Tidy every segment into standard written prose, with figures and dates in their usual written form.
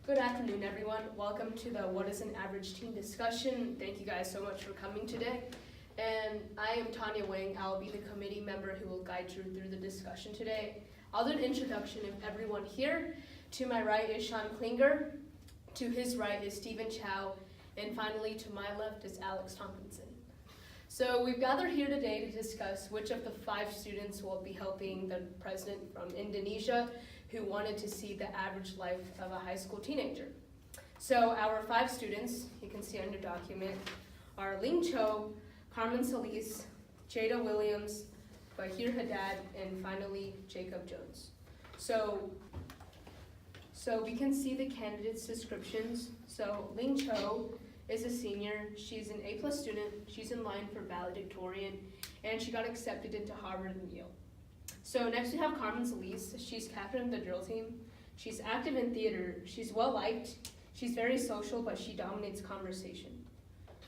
Good afternoon, everyone. Welcome to the What is an Average Teen discussion. Thank you guys so much for coming today. And I am Tanya Wang. I'll be the committee member who will guide you through the discussion today. I'll do an introduction of everyone here. To my right is Sean Klinger. To his right is Stephen Chow. And finally, to my left is Alex Tomkinson. So we've gathered here today to discuss which of the 5 students will be helping the president from Indonesia who wanted to see the average life of a high school teenager. So our 5 students, you can see on your document, are Ling Cho, Carmen Solis, Jada Williams, Bahir Haddad, and finally Jacob Jones. So we can see the candidates' descriptions. So Ling Cho is a senior. She's an A+ student. She's in line for valedictorian, and she got accepted into Harvard and Yale. So next we have Carmen Solis. She's captain of the drill team. She's active in theater. She's well-liked. She's very social, but she dominates conversation.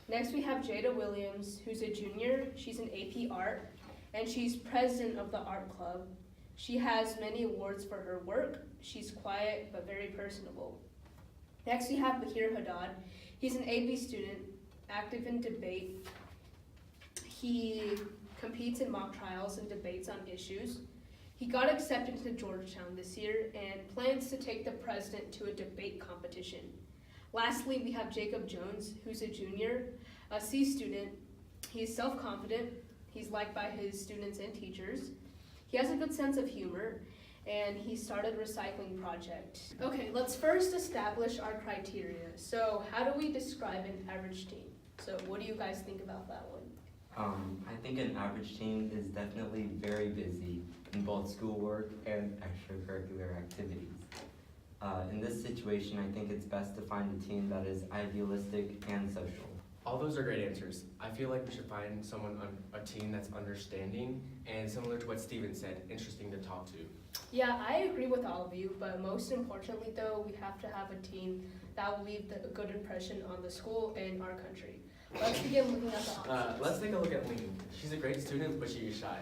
Next we have Jada Williams, who's a junior. She's in AP Art, and she's president of the art club. She has many awards for her work. She's quiet, but very personable. Next we have Bahir Haddad. He's an AP student, active in debate. He competes in mock trials and debates on issues. He got accepted to Georgetown this year and plans to take the president to a debate competition. Lastly, we have Jacob Jones, who's a junior, a C student. He's self-confident. He's liked by his students and teachers. He has a good sense of humor, and he started a recycling project. Okay, let's first establish our criteria. So how do we describe an average teen? So what do you guys think about that one? I think an average teen is definitely very busy in both schoolwork and extracurricular activities. In this situation, I think it's best to find a teen that is idealistic and social. All those are great answers. I feel like we should find someone on a teen that's understanding and, similar to what Steven said, interesting to talk to. Yeah, I agree with all of you, but most importantly though, we have to have a teen that will leave a good impression on the school and our country. Let's begin looking at the options. Let's take a look at Ling. She's a great student, but she is shy.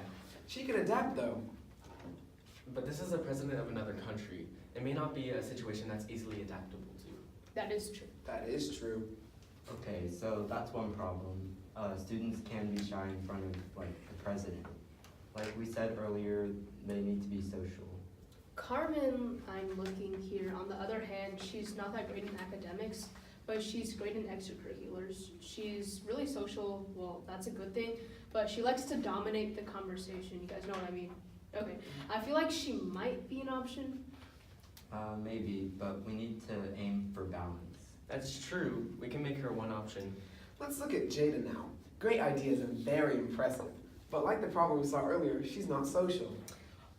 She can adapt though. But this is the president of another country. It may not be a situation that's easily adaptable to. That is true. That is true. Okay, so that's one problem. Students can be shy in front of the president. Like we said earlier, they need to be social. Carmen, I'm looking here, on the other hand, she's not that great in academics, but she's great in extracurriculars. She's really social, well, that's a good thing, but she likes to dominate the conversation. You guys know what I mean? Okay, I feel like she might be an option. Maybe, but we need to aim for balance. That's true. We can make her one option. Let's look at Jada now. Great ideas and very impressive. But like the problem we saw earlier, she's not social.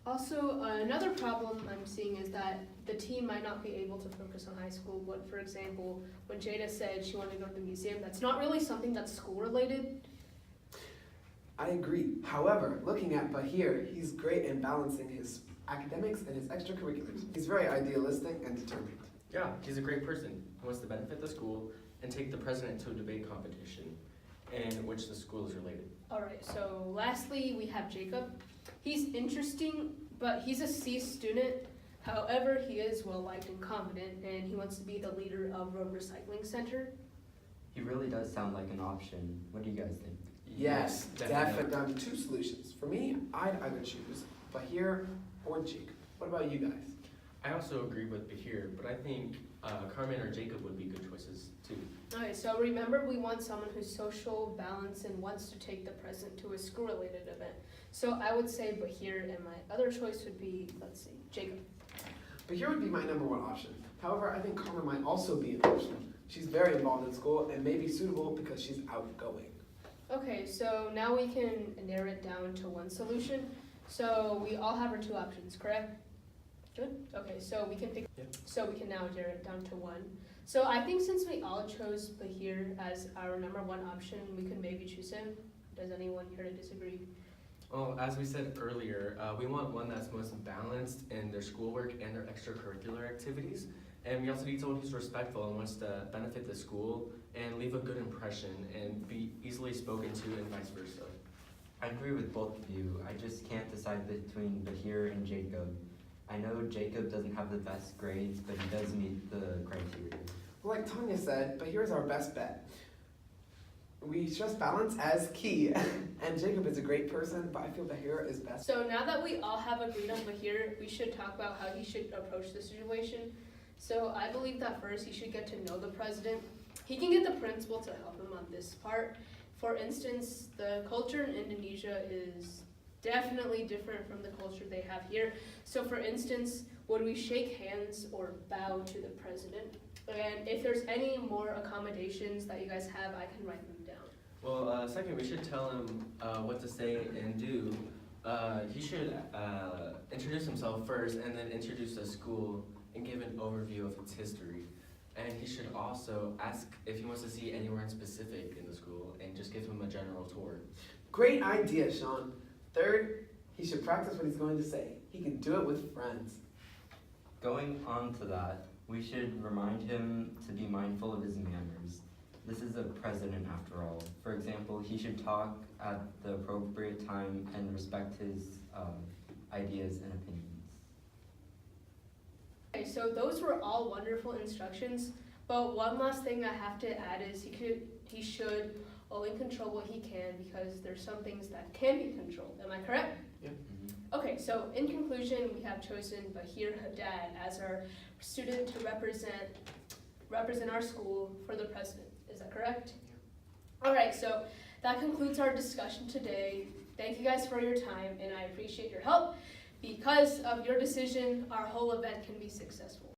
Also, another problem I'm seeing is that the team might not be able to focus on high school. But for example, when Jada said she wanted to go to the museum, that's not really something that's school related. I agree. However, looking at Bahir, he's great in balancing his academics and his extracurriculars. He's very idealistic and determined. Yeah, he's a great person who wants to benefit the school and take the president to a debate competition in which the school is related. All right, so lastly, we have Jacob. He's interesting, but he's a C student. However, he is well-liked and confident, and he wants to be the leader of a recycling center. He really does sound like an option. What do you guys think? Yes, definitely. Down to 2 solutions. For me, I'd either choose Bahir or Jacob. What about you guys? I also agree with Bahir, but I think Carmen or Jacob would be good choices too. Okay, so remember, we want someone who's social, balanced, and wants to take the president to a school-related event. So I would say Bahir, and my other choice would be, let's see, Jacob. Bahir would be my number 1 option. However, I think Carmen might also be an option. She's very involved in school and may be suitable because she's outgoing. Okay, so now we can narrow it down to one solution. So we all have our 2 options, correct? Good. Okay, so we can pick. Yep. So we can now narrow it down to 1. So I think since we all chose Bahir as our number 1 option, we could maybe choose him. Does anyone here to disagree? Well, as we said earlier, we want one that's most balanced in their schoolwork and their extracurricular activities. And we also need someone who's respectful and wants to benefit the school and leave a good impression and be easily spoken to and vice versa. I agree with both of you. I just can't decide between Bahir and Jacob. I know Jacob doesn't have the best grades, but he does meet the criteria. like Tanya said, but here's our best bet. We stress balance as key, and Jacob is a great person, but I feel Bahir is best. So now that we all have agreed on Bahir, we should talk about how he should approach the situation. So I believe that first he should get to know the president. He can get the principal to help him on this part. For instance, the culture in Indonesia is definitely different from the culture they have here. So for instance, would we shake hands or bow to the president? And if there's any more accommodations that you guys have, I can write them down. Well, second, we should tell him what to say and do. He should introduce himself first and then introduce the school and give an overview of its history. And he should also ask if he wants to see anywhere in specific in the school and just give him a general tour. Great idea, Sean. Third, he should practice what he's going to say. He can do it with friends. Going on to that, we should remind him to be mindful of his manners. This is a president after all. For example, he should talk at the appropriate time and respect his ideas and opinions. Okay, so those were all wonderful instructions, but one last thing I have to add is he should only control what he can because there's some things that can be controlled. Am I correct? Mhm. Okay, so in conclusion, we have chosen Bahir Haddad as our student to represent our school for the president. Is that correct? All right, so that concludes our discussion today. Thank you guys for your time, and I appreciate your help. Because of your decision, our whole event can be successful.